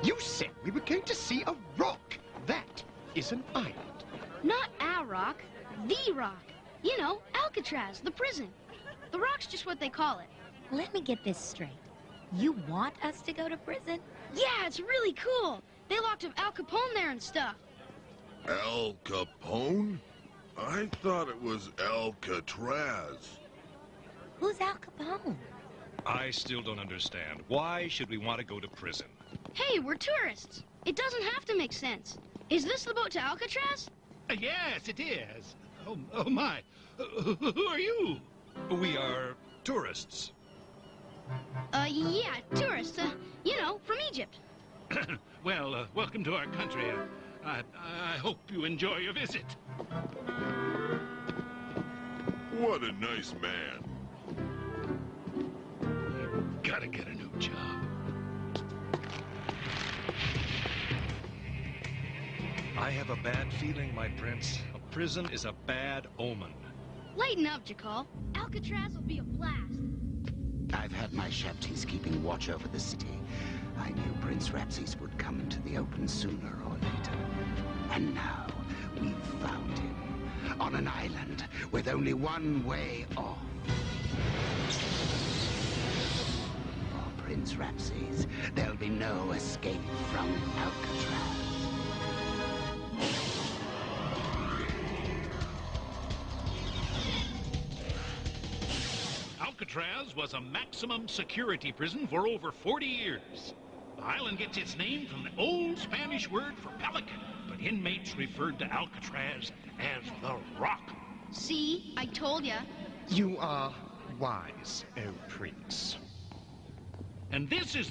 You said we were going to see a rock. That is an island. Not a rock, the rock. You know, Alcatraz, the prison. The rock's just what they call it. Let me get this straight. You want us to go to prison? Yeah, it's really cool. They locked up Al Capone there and stuff. Al Capone? I thought it was Alcatraz. Who's Al Capone? I still don't understand. Why should we want to go to prison? Hey, we're tourists. It doesn't have to make sense. Is this the boat to Alcatraz? Yes, it is. Oh my. Who are you? We are tourists. Yeah, tourists. You know, from Egypt. Well, welcome to our country. I hope you enjoy your visit. What a nice man. Gotta get a new job. I have a bad feeling, my prince. A prison is a bad omen. Lighten up, Jakal. Alcatraz will be a blast. I've had my Shaptis keeping watch over the city. I knew Prince Rapses would come into the open sooner or later. And now, we've found him. On an island with only one way off. For Prince Rapses, there'll be no escape from Alcatraz. Alcatraz was a maximum security prison for over 40 years. The island gets its name from the old Spanish word for pelican, but inmates referred to Alcatraz as the Rock. See, I told ya. You are wise, oh prince. And this is